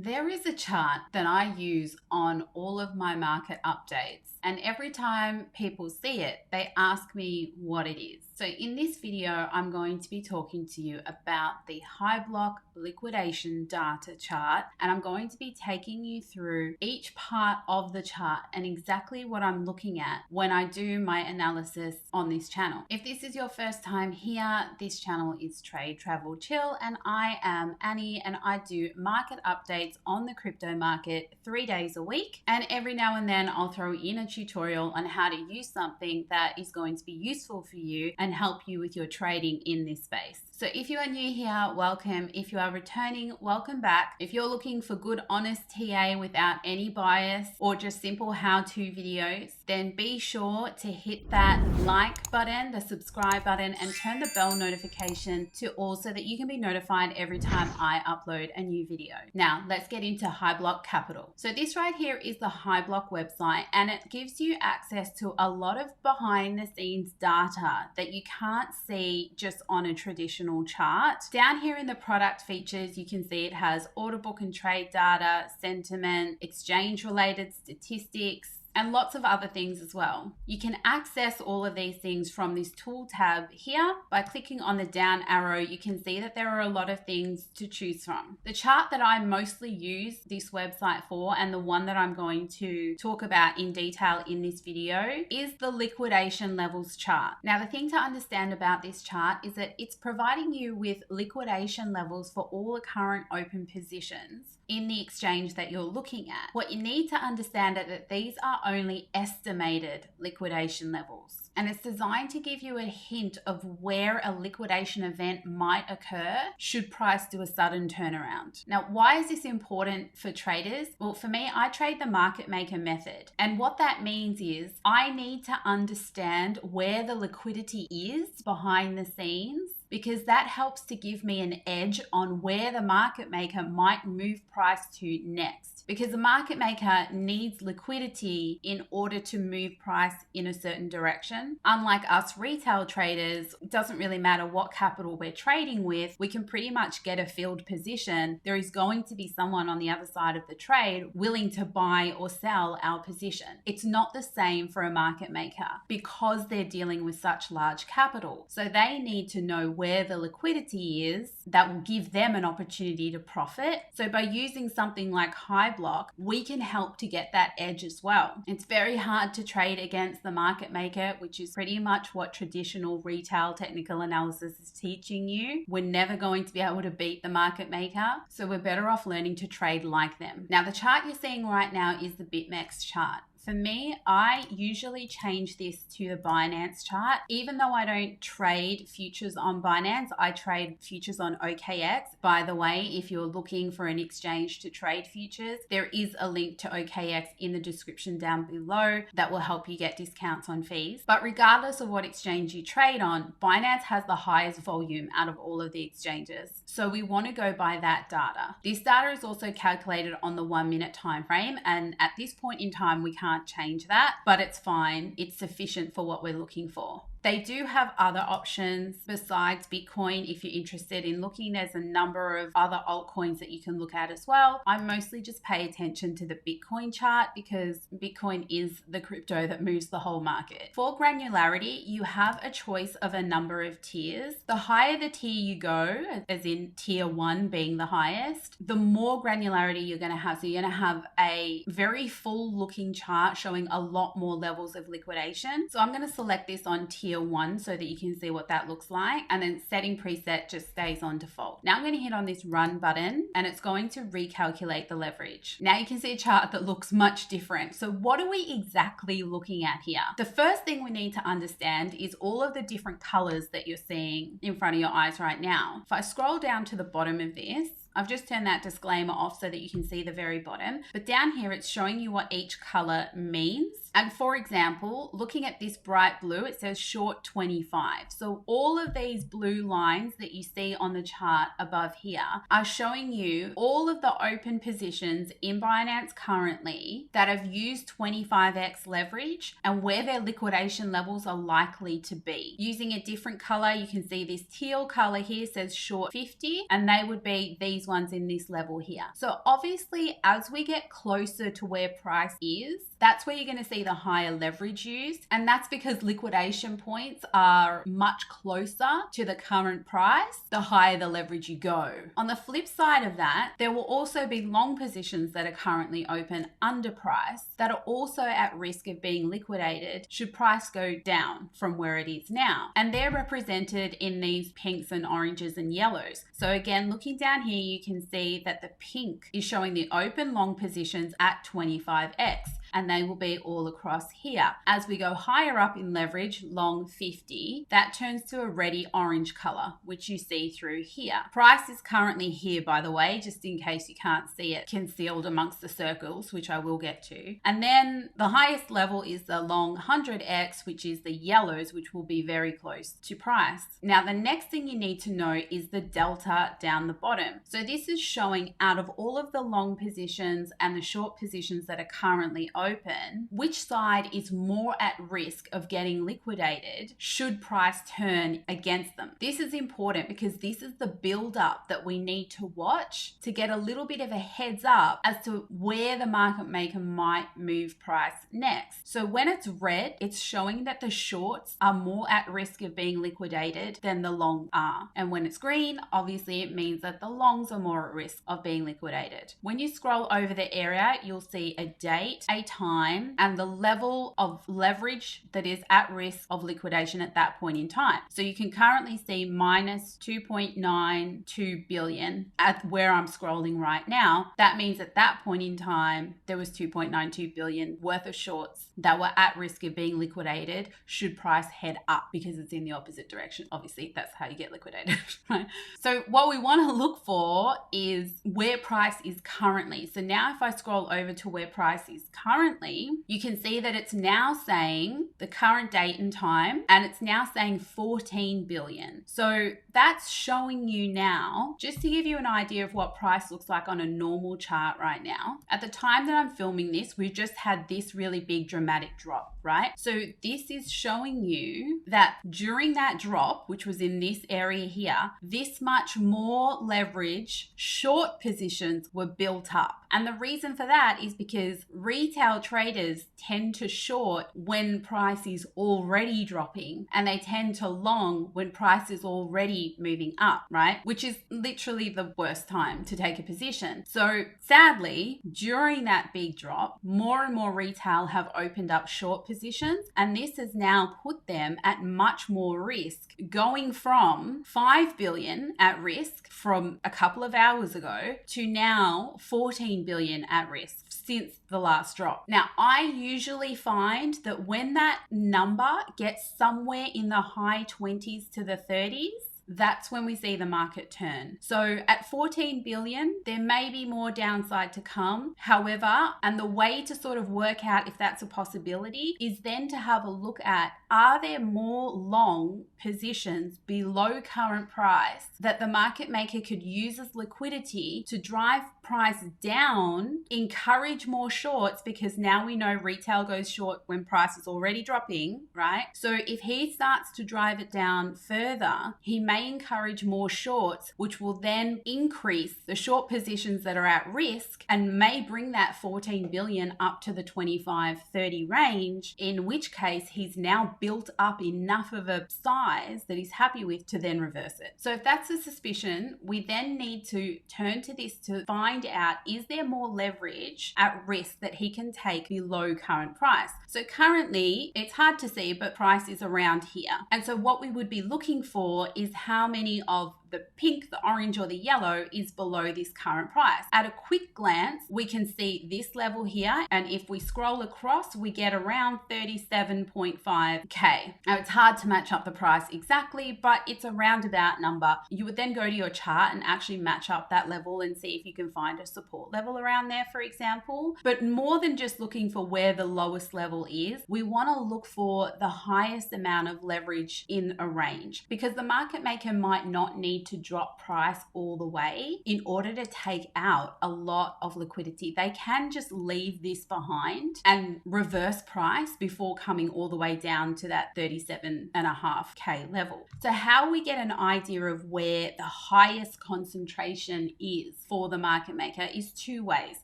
There is a chart that I use on all of my market updates, and every time people see it, they ask me what it is. So in this video, I'm going to be talking to you about the Hyblock liquidation data chart, and I'm going to be taking you through each part of the chart and exactly what I'm looking at when I do my analysis on this channel. If this is your first time here, this channel is Trade, Travel, Chill, and I am Annie, and I do market updates on the crypto market 3 days a week. And every now and then I'll throw in a tutorial on how to use something that is going to be useful for you and help you with your trading in this space. So if you are new here, welcome. If you are returning, welcome back. If you're looking for good, honest TA without any bias or just simple how-to videos, then be sure to hit that like button, the subscribe button, and turn the bell notification to all so that you can be notified every time I upload a new video. Now, let's get into Hyblock Capital. So this right here is the Hyblock website, and it gives you access to a lot of behind the scenes data that you can't see just on a traditional chart. Down here in the product features, you can see it has order book and trade data, sentiment, exchange related statistics, and lots of other things as well. You can access all of these things from this tool tab here. By clicking on the down arrow, you can see that there are a lot of things to choose from. The chart that I mostly use this website for, and the one that I'm going to talk about in detail in this video, is the liquidation levels chart. Now, the thing to understand about this chart is that it's providing you with liquidation levels for all the current open positions in the exchange that you're looking at. What you need to understand is that these are only estimated liquidation levels, and it's designed to give you a hint of where a liquidation event might occur should price do a sudden turnaround. Now, why is this important for traders? Well, for me, I trade the market maker method, and what that means is I need to understand where the liquidity is behind the scenes, because that helps to give me an edge on where the market maker might move price to next. Because the market maker needs liquidity in order to move price in a certain direction. Unlike us retail traders, it doesn't really matter what capital we're trading with, we can pretty much get a filled position. There is going to be someone on the other side of the trade willing to buy or sell our position. It's not the same for a market maker because they're dealing with such large capital. So they need to know where the liquidity is that will give them an opportunity to profit. So by using something like Hyblock, we can help to get that edge as well. It's very hard to trade against the market maker, which is pretty much what traditional retail technical analysis is teaching you. We're never going to be able to beat the market maker, so we're better off learning to trade like them. Now, the chart you're seeing right now is the BitMEX chart. For me, I usually change this to the Binance chart. Even though I don't trade futures on Binance, I trade futures on OKX. By the way, if you're looking for an exchange to trade futures, there is a link to OKX in the description down below that will help you get discounts on fees. But regardless of what exchange you trade on, Binance has the highest volume out of all of the exchanges. So we want to go by that data. This data is also calculated on the 1 minute time frame, and at this point in time, we can't change that, but it's fine. It's sufficient for what we're looking for. They do have other options besides Bitcoin. If you're interested in looking, there's a number of other altcoins that you can look at as well. I mostly just pay attention to the Bitcoin chart because Bitcoin is the crypto that moves the whole market. For granularity, you have a choice of a number of tiers. The higher the tier you go, as in tier 1 being the highest, the more granularity you're going to have. So you're going to have a very full looking chart showing a lot more levels of liquidation. So I'm going to select this on tier 1 so that you can see what that looks like, and then setting preset just stays on default. Now I'm going to hit on this run button, and it's going to recalculate the leverage. Now you can see a chart that looks much different. So what are we exactly looking at here? The first thing we need to understand is all of the different colors that you're seeing in front of your eyes right now. If I scroll down to the bottom of this, I've just turned that disclaimer off so that you can see the very bottom. But down here, it's showing you what each color means. And for example, looking at this bright blue, it says short 25. So all of these blue lines that you see on the chart above here are showing you all of the open positions in Binance currently that have used 25x leverage and where their liquidation levels are likely to be. Using a different color, you can see this teal color here says short 50, and they would be these these ones in this level here. So obviously, as we get closer to where price is, that's where you're going to see the higher leverage used. And that's because liquidation points are much closer to the current price, the higher the leverage you go. On the flip side of that, there will also be long positions that are currently open underpriced that are also at risk of being liquidated should price go down from where it is now. And they're represented in these pinks and oranges and yellows. So again, looking down here, you can see that the pink is showing the open long positions at 25x. And they will be all across here. As we go higher up in leverage, long 50, that turns to a reddy orange color, which you see through here. Price is currently here, by the way, just in case you can't see it concealed amongst the circles, which I will get to. And then the highest level is the long 100x, which is the yellows, which will be very close to price. Now, the next thing you need to know is the delta down the bottom. So this is showing out of all of the long positions and the short positions that are currently open, which side is more at risk of getting liquidated should price turn against them. This is important because this is the build up that we need to watch to get a little bit of a heads up as to where the market maker might move price next. So when it's red, it's showing that the shorts are more at risk of being liquidated than the long are. And when it's green, obviously it means that the longs are more at risk of being liquidated. When you scroll over the area, you'll see a date, a time, and the level of leverage that is at risk of liquidation at that point in time. So you can currently see minus 2.92 billion at where I'm scrolling right now. That means at that point in time, there was 2.92 billion worth of shorts that were at risk of being liquidated should price head up because it's in the opposite direction. Obviously, that's how you get liquidated, right? So what we want to look for is where price is currently. So now if I scroll over to where price is currently, you can see that it's now saying the current date and time, and it's now saying 14 billion. So that's showing you now, just to give you an idea of what price looks like on a normal chart right now. At the time that I'm filming this, we've just had this really big dramatic drop, right? So this is showing you that during that drop, which was in this area here, this much more leverage short positions were built up. And the reason for that is because retail traders tend to short when price is already dropping, and they tend to long when price is already moving up, right? Which is literally the worst time to take a position. So sadly, during that big drop, more and more retail have opened up short positions, and this has now put them at much more risk, going from 5 billion at risk from a couple of hours ago to now 14 billion at risk since the last drop. Now, I usually find that when that number gets somewhere in the high 20s to the 30s, that's when we see the market turn. So at 14 billion, there may be more downside to come. However, and the way to sort of work out if that's a possibility is then to have a look at, are there more long positions below current price that the market maker could use as liquidity to drive price down, encourage more shorts, because now we know retail goes short when price is already dropping, right? So if he starts to drive it down further, he may encourage more shorts, which will then increase the short positions that are at risk and may bring that 14 billion up to the 25-30 range, in which case he's now built up enough of a size that he's happy with to then reverse it. So if that's a suspicion, we then need to turn to this to find out, is there more leverage at risk that he can take below current price? So currently it's hard to see, but price is around here. And so what we would be looking for is how many of the pink, the orange, or the yellow is below this current price. At a quick glance, we can see this level here, and if we scroll across, we get around 37.5k. Now, it's hard to match up the price exactly, but it's a roundabout number. You would then go to your chart and actually match up that level and see if you can find a support level around there, for example. But more than just looking for where the lowest level is, we want to look for the highest amount of leverage in a range, because the market maker might not need need to drop price all the way in order to take out a lot of liquidity. They can just leave this behind and reverse price before coming all the way down to that 37.5K level. So how we get an idea of where the highest concentration is for the market maker is two ways.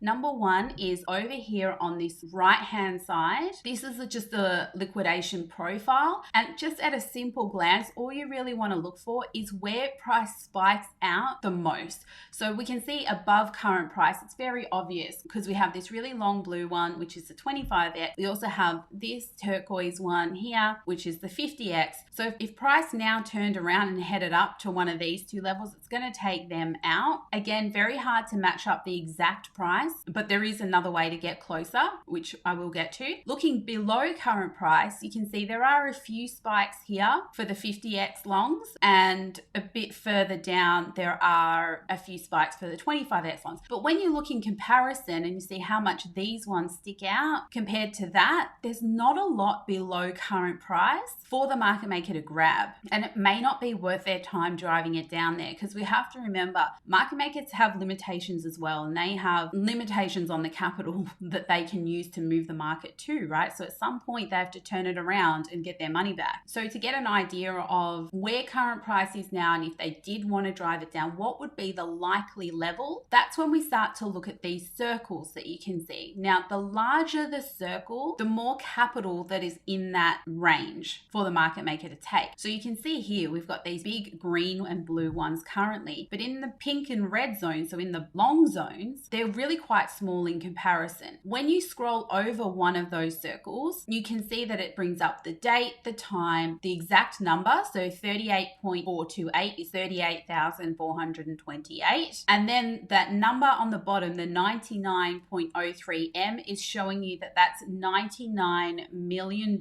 Number one is over here on this right hand side. This is just the liquidation profile, and just at a simple glance, all you really want to look for is where price spikes out the most. So we can see above current price, it's very obvious because we have this really long blue one, which is the 25x. We also have this turquoise one here, which is the 50x. So if price now turned around and headed up to one of these two levels, it's going to take them out. Again, very hard to match up the exact price, but there is another way to get closer, which I will get to. Looking below current price, you can see there are a few spikes here for the 50x longs, and a bit further down there are a few spikes for the 25x longs. But when you look in comparison and you see how much these ones stick out compared to that, there's not a lot below current price for the market maker to grab, and it may not be worth their time driving it down there, because we have to remember market makers have limitations as well, and they have limitations on the capital that they can use to move the market too, right? So at some point they have to turn it around and get their money back. So to get an idea of where current price is now, and if they did want to drive it down, what would be the likely level, that's when we start to look at these circles that you can see. Now, the larger the circle, the more capital that is in that range for the market maker to take. So you can see here, we've got these big green and blue ones currently, but in the pink and red zone, so in the long zones, they're really quite small in comparison. When you scroll over one of those circles, you can see that it brings up the date, the time, the exact number. So 38.428 is 38,428. And then that number on the bottom, the 99.03M, is showing you that that's $99 million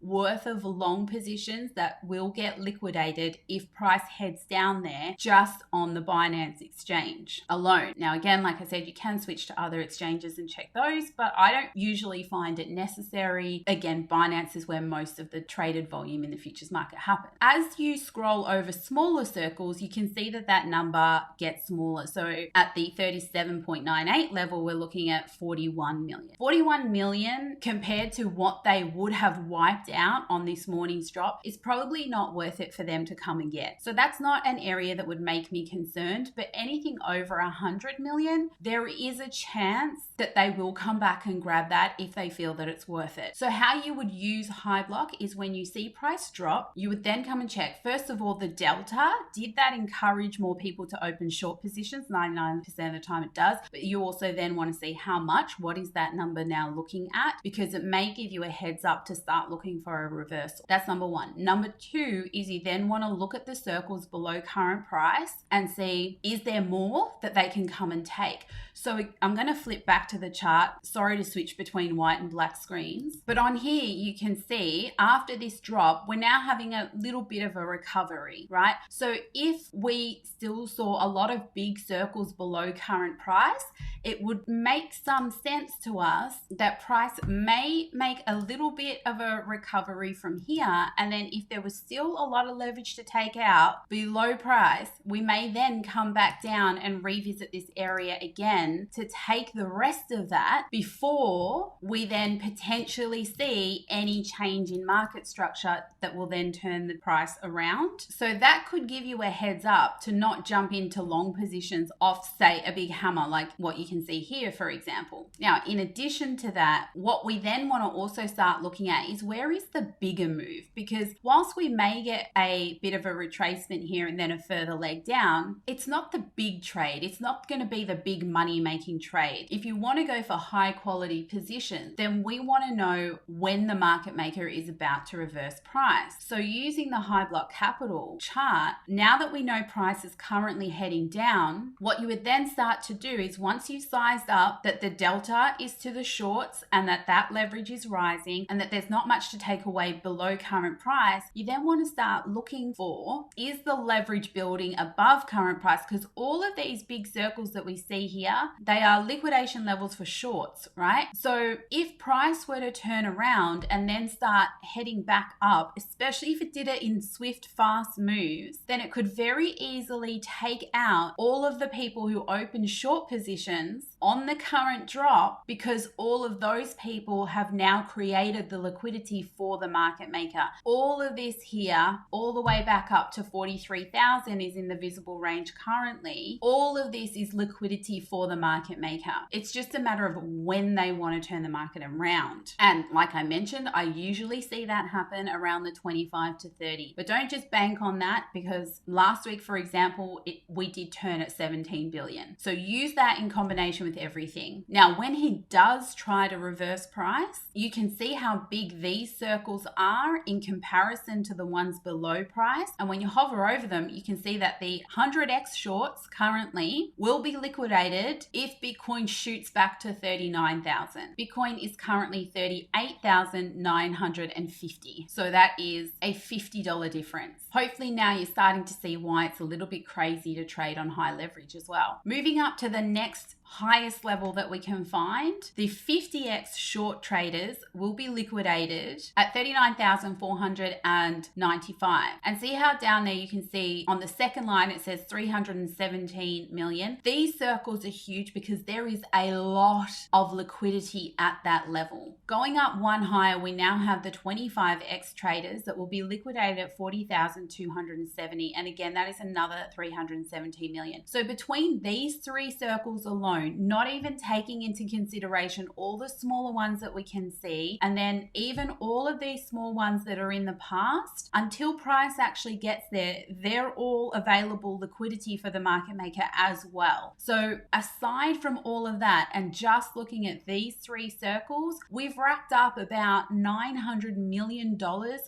worth of long positions that will get liquidated if price heads down there just on the Binance exchange alone. Now, again, like I said, you can switch to other exchanges and check those, but I don't usually find it necessary. Again, Binance is where most of the traded volume in the futures market happens. As you scroll over smaller circles, you can see that that number gets smaller. So at the 37.98 level, we're looking at 41 million. 41 million compared to what they would have wiped out on this morning's drop is probably not worth it for them to come and get. So that's not an area that would make me concerned, but anything over 100 million, there is a chance that they will come back and grab that if they feel that it's worth it. So how you would use Hyblock is when you see price drop, you would then come and check, first of all, the delta. Did that encourage more people to open short positions? 99% of the time it does, but you also then want to see how much, what is that number now looking at, because it may give you a heads up to start looking for a reversal. That's number one. Number two is you then want to look at the circles below current price and see, is there more that they can come and take? So I'm going to flip back to the chart. Sorry to switch between white and black screens, but on here you can see after this drop, we're now having a little bit of a recovery, right? So if we still saw a lot of big circles below current price, it would make some sense to us that price may make a little bit of a recovery from here. And then if there was still a lot of leverage to take out below price, we may then come back down and revisit this area again to take the rest of that before we then potentially see any change in market structure that will then turn the price around. So that could give you a heads up to not jump into long positions off, say, a big hammer like what you can see here, for example. Now, in addition to that, what we then want to also start looking at is where is the bigger move? Because whilst we may get a bit of a retracement here and then a further leg down, it's not the big trade. It's not going to be the big money making trade. If you want to go for high quality positions, then we want to know when the market maker is about to reverse price. So using the Hyblock Capital chart, now that we know price is currently heading down, what you would then start to do is once you've sized up that the delta is to the shorts and that leverage is rising and that there's not much to take away below current price, you then want to start looking for, is the leverage building above current price? Because all of these big circles that we see here, they are liquidation levels for shorts, right? So if price were to turn around and then start heading back up, especially if it did it in swift, fast moves, then it market could very easily take out all of the people who open short positions on the current drop, because all of those people have now created the liquidity for the market maker. All of this here, all the way back up to 43,000 is in the visible range currently. All of this is liquidity for the market maker. It's just a matter of when they want to turn the market around. And like I mentioned, I usually see that happen around the 25 to 30. But don't just bank on that, because last week, for example, we did turn at 17 billion. So use that in combination with everything. Now, when he does try to reverse price, you can see how big these circles are in comparison to the ones below price. And when you hover over them, you can see that the 100x shorts currently will be liquidated if Bitcoin shoots back to 39,000. Bitcoin is currently 38,950. So that is a $50 difference. Hopefully now you're starting to see why it's a little bit crazy to trade on high leverage as well. Moving up to the next highest level that we can find, the 50x short traders will be liquidated at 39,495. And see how down there you can see on the second line it says 317 million. These circles are huge because there is a lot of liquidity at that level. Going up one higher, we now have the 25x traders that will be liquidated at 40,270. And again, that is another 317 million. So between these three circles alone, not even taking into consideration all the smaller ones that we can see, and then even all of these small ones that are in the past, until price actually gets there, they're all available liquidity for the market maker as well. So aside from all of that, and just looking at these three circles, we've racked up about $900 million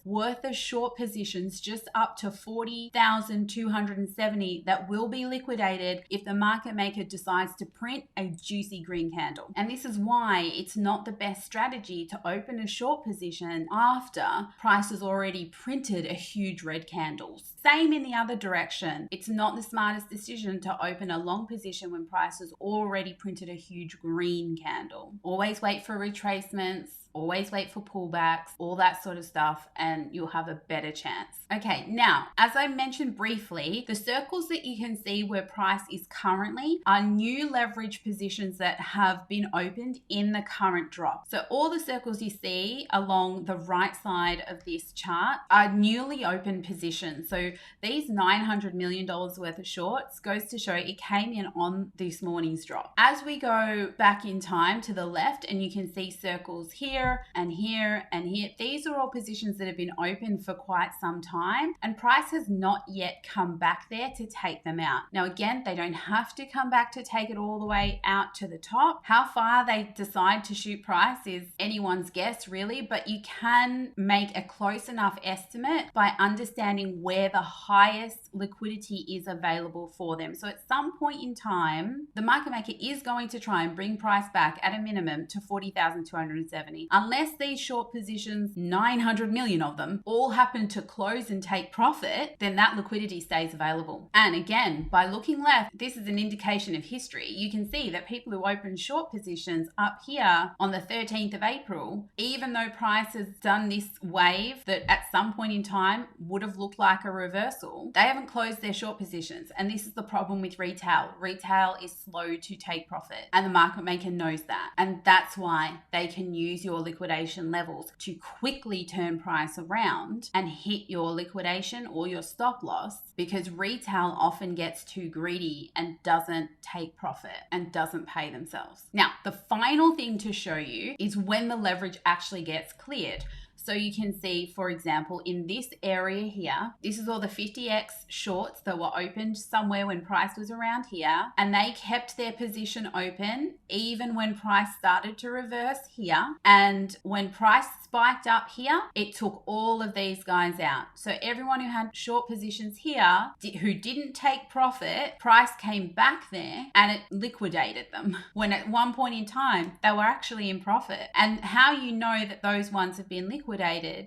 worth of short positions, just up to 40,270 that will be liquidated if the market maker decides to print a juicy green candle. And this is why it's not the best strategy to open a short position after price has already printed a huge red candle. Same in the other direction. It's not the smartest decision to open a long position when price has already printed a huge green candle. Always wait for retracements. Always wait for pullbacks, all that sort of stuff, and you'll have a better chance. Okay, now, as I mentioned briefly, the circles that you can see where price is currently are new leverage positions that have been opened in the current drop. So all the circles you see along the right side of this chart are newly opened positions. So these $900 million worth of shorts goes to show it came in on this morning's drop. As we go back in time to the left, and you can see circles here and here and here, these are all positions that have been open for quite some time, and price has not yet come back there to take them out. Now again, they don't have to come back to take it all the way out to the top. How far they decide to shoot price is anyone's guess really, but you can make a close enough estimate by understanding where the highest liquidity is available for them. So at some point in time, the market maker is going to try and bring price back at a minimum to 40,270. Unless these short positions, 900 million of them, all happen to close and take profit, then that liquidity stays available. And again, by looking left, this is an indication of history. You can see that people who open short positions up here on the 13th of April, even though price has done this wave that at some point in time would have looked like a reversal, they haven't closed their short positions. And this is the problem with retail. Retail is slow to take profit, and the market maker knows that. And that's why they can use your liquidation levels to quickly turn price around and hit your liquidation or your stop loss, because retail often gets too greedy and doesn't take profit and doesn't pay themselves. Now, the final thing to show you is when the leverage actually gets cleared. So you can see, for example, in this area here, this is all the 50x shorts that were opened somewhere when price was around here, and they kept their position open even when price started to reverse here. And when price spiked up here, it took all of these guys out. So everyone who had short positions here, who didn't take profit, price came back there and it liquidated them, when at one point in time, they were actually in profit. And how you know that those ones have been liquidated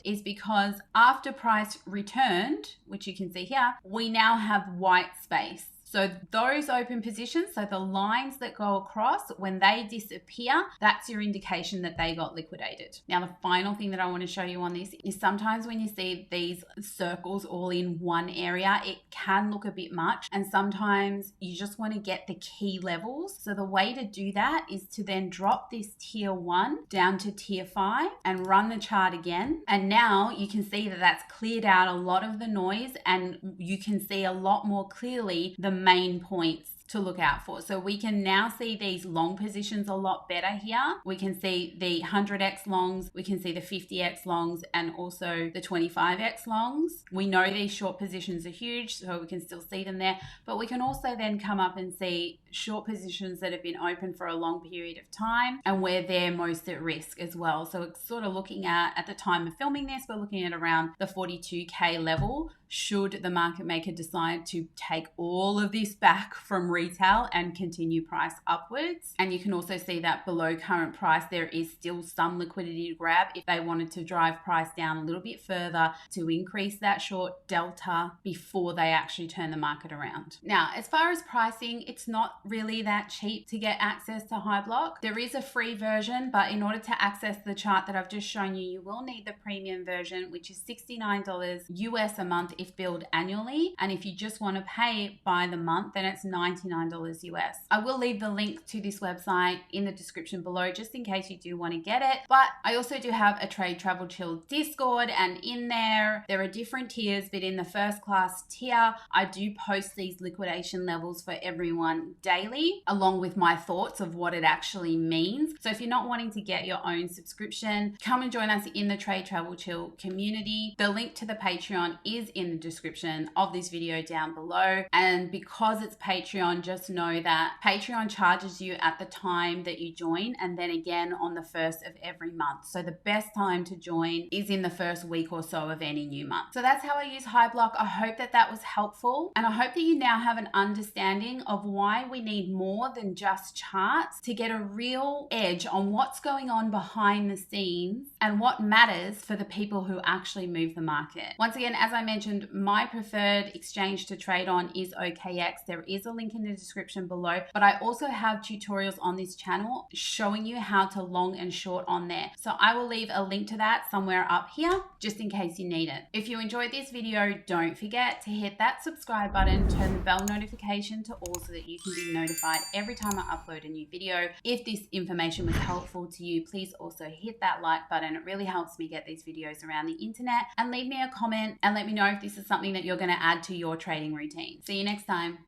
is because after price returned, which you can see here, we now have white space. So those open positions, so the lines that go across, when they disappear, that's your indication that they got liquidated. Now, the final thing that I want to show you on this is sometimes when you see these circles all in one area, it can look a bit much, and sometimes you just want to get the key levels. So the way to do that is to then drop this tier 1 down to tier 5 and run the chart again. And now you can see that that's cleared out a lot of the noise, and you can see a lot more clearly the main points to look out for. So we can now see these long positions a lot better here. We can see the 100x longs, we can see the 50x longs, and also the 25x longs. We know these short positions are huge, so we can still see them there, but we can also then come up and see short positions that have been open for a long period of time and where they're most at risk as well. So it's sort of looking at the time of filming this, we're looking at around the 42k level should the market maker decide to take all of this back from retail and continue price upwards. And you can also see that below current price, there is still some liquidity to grab if they wanted to drive price down a little bit further to increase that short delta before they actually turn the market around. Now, as far as pricing, it's not really that cheap to get access to Hyblock. There is a free version, but in order to access the chart that I've just shown you, you will need the premium version, which is $69 US a month if billed annually. And if you just want to pay by the month, then it's $99 US. I will leave the link to this website in the description below, just in case you do want to get it. But I also do have a Trade Travel Chill Discord, and in there are different tiers, but in the first class tier, I do post these liquidation levels for everyone daily, along with my thoughts of what it actually means. So if you're not wanting to get your own subscription, come and join us in the Trade Travel Chill community. The link to the Patreon is in the description of this video down below. And because it's Patreon, just know that Patreon charges you at the time that you join, and then again on the first of every month. So the best time to join is in the first week or so of any new month. So that's how I use Hyblock. I hope that that was helpful, and I hope that you now have an understanding of why we need more than just charts to get a real edge on what's going on behind the scenes and what matters for the people who actually move the market. Once again, as I mentioned, my preferred exchange to trade on is OKX. There is a link in the description below, but I also have tutorials on this channel showing you how to long and short on there. So I will leave a link to that somewhere up here, just in case you need it. If you enjoyed this video, don't forget to hit that subscribe button, turn the bell notification to all so that you can be notified every time I upload a new video. If this information was helpful to you, please also hit that like button. It really helps me get these videos around the internet, and leave me a comment and let me know if this is something that you're going to add to your trading routine. See you next time.